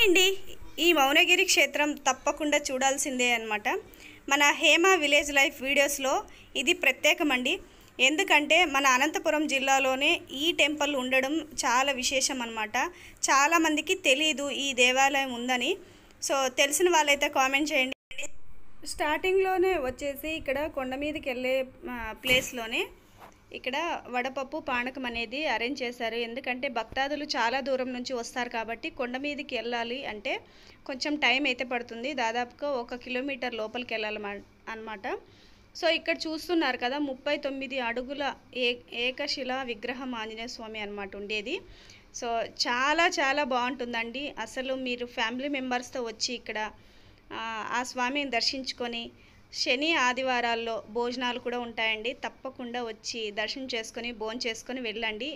అండి ఈ మౌనగిరి క్షేత్రం తప్పకుండా చూడాల్సిందే అన్నమాట. మన హేమ విలేజ్ లైఫ్ వీడియోస్లో ఇది ప్రత్యేకమండి. ఎందుకంటే మన అనంతపురం జిల్లాలోనే ఈ టెంపుల్ ఉండడం చాలా విశేషం అన్నమాట. చాలామందికి తెలియదు ఈ దేవాలయం ఉందని. సో తెలిసిన వాళ్ళైతే కామెంట్ చేయండి. స్టార్టింగ్లోనే వచ్చేసి ఇక్కడ కొండ మీదకి వెళ్ళే ప్లేస్లోనే ఇక్కడ వడపప్పు పానకం అనేది అరేంజ్ చేశారు. ఎందుకంటే భక్తాదులు చాలా దూరం నుంచి వస్తారు కాబట్టి కొండ మీదకి వెళ్ళాలి అంటే కొంచెం టైం అయితే పడుతుంది. దాదాపుగా 1 కిలోమీటర్ లోపలికి వెళ్ళాలి అన్నమాట. సో ఇక్కడ చూస్తున్నారు కదా 39 అడుగుల ఏకశిలా విగ్రహం ఆంజనేయ స్వామి అన్నమాట ఉండేది. సో చాలా చాలా బాగుంటుందండి. అసలు మీరు ఫ్యామిలీ మెంబర్స్తో వచ్చి ఇక్కడ ఆ స్వామిని దర్శించుకొని శని ఆదివారాల్లో భోజనాలు కూడా ఉంటాయండి. తప్పకుండా వచ్చి దర్శనం చేసుకొని భోజనం చేసుకొని వెళ్ళండి.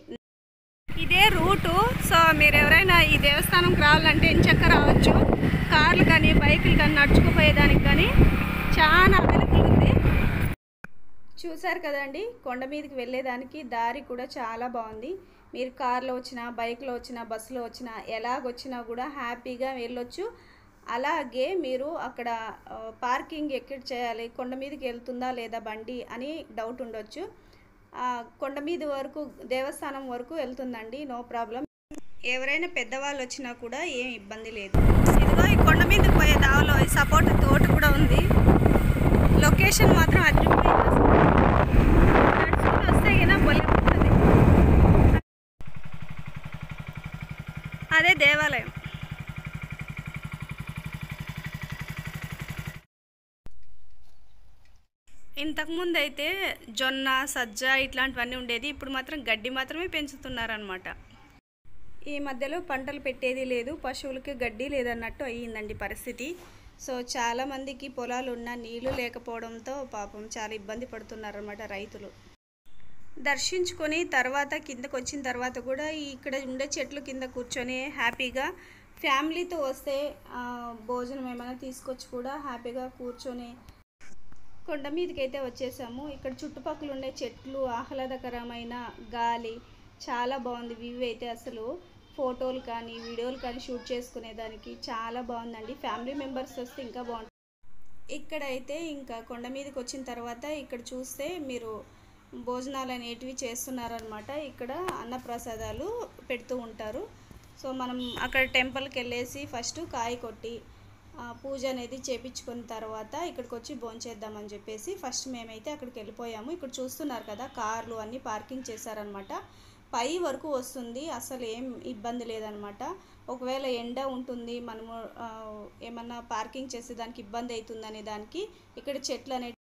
ఇదే రూటు. సో మీరు ఎవరైనా ఈ దేవస్థానంకి రావాలంటే ఎంచక్క రావచ్చు. కార్లు కానీ బైకులు కానీ నడుచుకుపోయేదానికి కానీ చాలా అవైలబుల్ ఉంది. చూసారు కదండి కొండ మీదకి వెళ్ళేదానికి దారి కూడా చాలా బాగుంది. మీరు కార్లో వచ్చినా బైక్లో వచ్చినా బస్సులో వచ్చినా ఎలాగొచ్చినా కూడా హ్యాపీగా వెళ్ళొచ్చు. అలాగే మీరు అక్కడ పార్కింగ్ ఎక్కడ చేయాలి, కొండ మీదకి వెళ్తుందా లేదా బండి అని డౌట్ ఉండొచ్చు. కొండ మీద వరకు దేవస్థానం వరకు వెళ్తుందండి, నో ప్రాబ్లం. ఎవరైనా పెద్దవాళ్ళు వచ్చినా కూడా ఏం ఇబ్బంది లేదు. ఇదిగో ఈ కొండ మీదకి పోయే దావలో సపోర్ట్ తోట కూడా ఉంది. లొకేషన్ మాత్రం అడ్డుపోయి నడుచుకుని వస్తే అయినా బొల్లి ఉంటుంది. అదే దేవాలయం. ఇంతకుముందు అయితే జొన్న సజ్జ ఇట్లాంటివన్నీ ఉండేది. ఇప్పుడు మాత్రం గడ్డి మాత్రమే పెంచుతున్నారనమాట. ఈ మధ్యలో పంటలు పెట్టేది లేదు, పశువులకి గడ్డి లేదన్నట్టు అయ్యిందండి పరిస్థితి. సో చాలామందికి పొలాలు ఉన్న నీళ్లు లేకపోవడంతో పాపం చాలా ఇబ్బంది పడుతున్నారన్నమాట రైతులు. దర్శించుకొని తర్వాత కిందకు వచ్చిన తర్వాత కూడా ఇక్కడ ఉండే చెట్లు కింద కూర్చొని హ్యాపీగా ఫ్యామిలీతో వస్తే భోజనం ఏమైనా తీసుకొచ్చి కూడా హ్యాపీగా కూర్చొని కొండ మీదకి అయితే వచ్చేసాము. ఇక్కడ చుట్టుపక్కల ఉండే చెట్లు, ఆహ్లాదకరమైన గాలి చాలా బాగుంది. వ్యూ అయితే అసలు ఫోటోలు కానీ వీడియోలు కానీ షూట్ చేసుకునేదానికి చాలా బాగుందండి. ఫ్యామిలీ మెంబర్స్ వస్తే ఇంకా బాగుంటుంది. ఇక్కడైతే ఇంకా కొండ మీదకి వచ్చిన తర్వాత ఇక్కడ చూస్తే మీరు భోజనాలు అనేటివి చేస్తున్నారనమాట. ఇక్కడ అన్నప్రసాదాలు పెడుతూ ఉంటారు. సో మనం అక్కడ టెంపుల్కి వెళ్ళేసి ఫస్ట్ కాయ కొట్టి పూజ అనేది చేపించుకున్న తర్వాత ఇక్కడికి వచ్చి భోంచేద్దామని చెప్పేసి ఫస్ట్ మేమైతే అక్కడికి వెళ్ళిపోయాము. ఇక్కడ చూస్తున్నారు కదా కార్లు అన్నీ పార్కింగ్ చేశారనమాట. పై వరకు వస్తుంది, అసలు ఏం ఇబ్బంది లేదనమాట. ఒకవేళ ఎండ ఉంటుంది, మనము ఏమన్నా పార్కింగ్ చేసేదానికి ఇబ్బంది అవుతుందనే దానికి ఇక్కడ చెట్లు అనేవి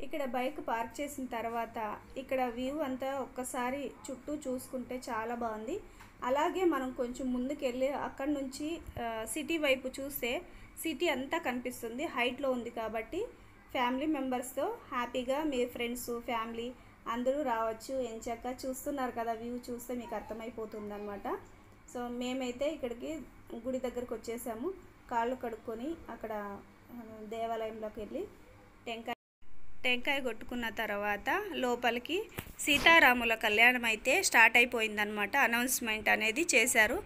ఇక్కడ బైక్ పార్క్ చేసిన తర్వాత ఇక్కడ వ్యూ అంతా ఒక్కసారి చుట్టూ చూసుకుంటే చాలా బాగుంది. అలాగే మనం కొంచెం ముందుకు వెళ్ళి అక్కడ నుంచి సిటీ వైపు చూస్తే సిటీ అంతా కనిపిస్తుంది. హైట్లో ఉంది కాబట్టి ఫ్యామిలీ మెంబర్స్తో హ్యాపీగా మీ ఫ్రెండ్స్ ఫ్యామిలీ అందరూ రావచ్చు. ఎంచక్క చూస్తున్నారు కదా వ్యూ చూస్తే మీకు అర్థమైపోతుంది అనమాట. సో మేమైతే ఇక్కడికి గుడి దగ్గరకు వచ్చేసాము. కాళ్ళు కడుక్కొని అక్కడ దేవాలయంలోకి వెళ్ళి టెంకాయ కొట్టుకున్న తర్వాత లోపలికి సీతారాముల కళ్యాణం అయితే స్టార్ట్ అయిపోయిందనమాట. అనౌన్స్మెంట్ అనేది చేశారు.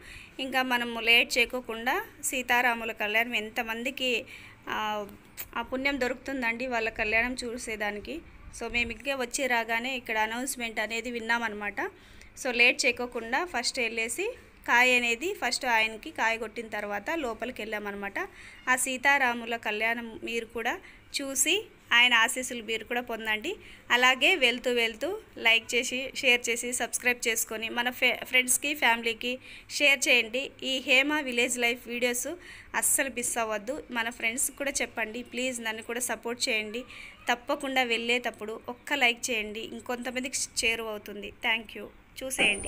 ఇంకా మనము లేట్ చేయకోకుండా సీతారాముల కళ్యాణం ఎంతమందికి ఆ పుణ్యం దొరుకుతుందండి వాళ్ళ కళ్యాణం చూసేదానికి. సో మేము ఇంకా వచ్చి రాగానే ఇక్కడ అనౌన్స్మెంట్ అనేది విన్నామన్నమాట. సో లేట్ చేయకోకుండా ఫస్ట్ వెళ్ళేసి కాయ అనేది ఫస్ట్ ఆయనకి కాయ కొట్టిన తర్వాత లోపలికి వెళ్ళామన్నమాట. ఆ సీతారాముల కళ్యాణం మీరు కూడా చూసి ఆయన ఆశీస్సులు మీరు కూడా పొందండి. అలాగే వెళ్తూ లైక్ చేసి షేర్ చేసి సబ్స్క్రైబ్ చేసుకొని మన ఫ్రెండ్స్కి ఫ్యామిలీకి షేర్ చేయండి. ఈ హేమ విలేజ్ లైఫ్ వీడియోస్ అస్సలు మిస్ అవ్వద్దు. మన ఫ్రెండ్స్కి కూడా చెప్పండి. ప్లీజ్ నన్ను కూడా సపోర్ట్ చేయండి. తప్పకుండా వెళ్ళేటప్పుడు ఒక్క లైక్ చేయండి, ఇంకొంతమందికి చేరువ అవుతుంది. Thank you. చూసేయండి.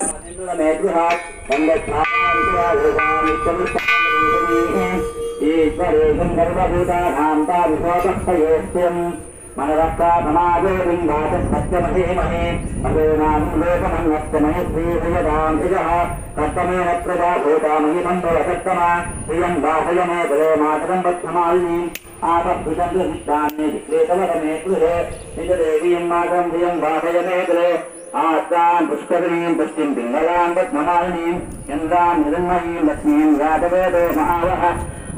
आस्तां पुष्करिणीं पुष्टिं पिङ्गलां पद्ममालिनीं चन्द्रां हिरण्मयीं लक्ष्मीं यादवेदो महावः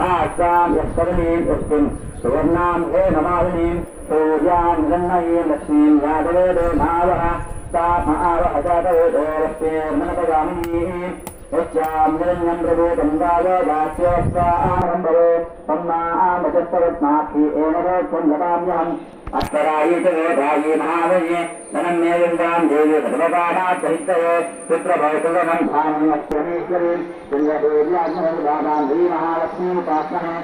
आस्तां पुष्करिणीं पुष्टिं सुवर्णां हेममालिनीं सूर्यां हिरण्मयीं लक्ष्मीं यादवेदो महावः सा महावः जातवेदो लक्ष्मीर्मनपगामिनीं यस्यां हिरण्यं प्रभूतं गावोदास्योऽस्वारम्भवे तन्मामचस्तरत्नाक्षी एनरोक्षं लताम्यहम् अक्षरायि च वेदायि महावये धनन्ये विन्दां देवी सर्वकामार्थहितये पुत्रभौतुकमं धामि अक्षरीश्वरीं पुण्यदेव्याज्ञानां श्रीमहालक्ष्मीमुपास्महे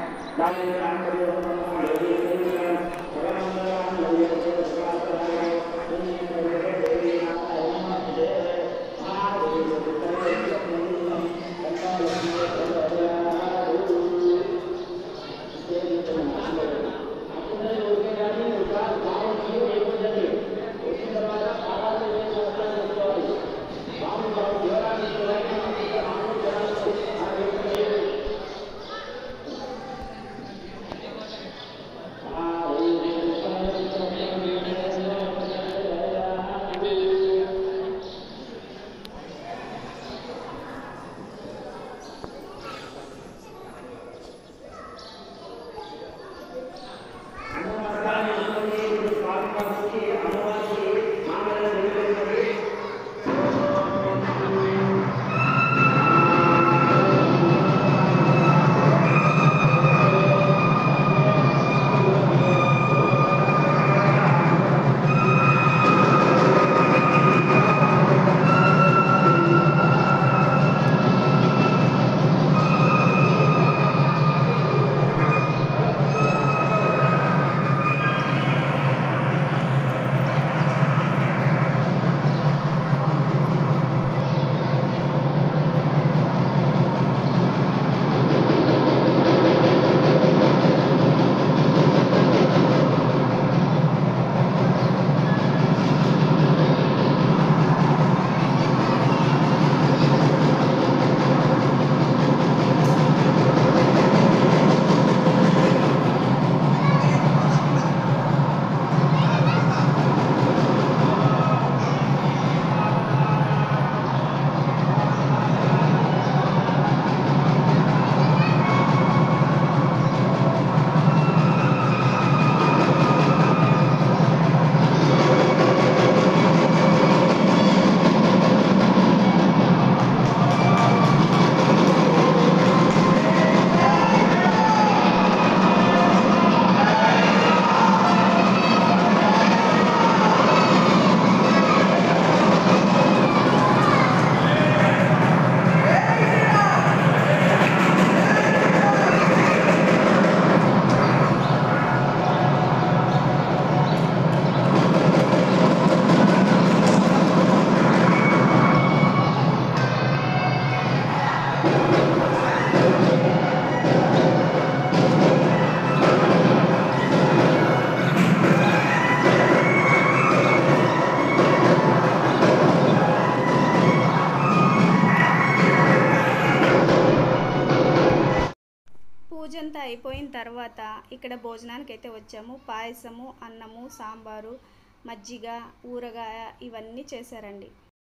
పూజంతా అయిపోయిన తర్వాత ఇక్కడ భోజనానికి అయితే వచ్చాము. పాయసము, అన్నము, సాంబారు, మజ్జిగ, ఊరగాయ ఇవన్నీ చేశారండి.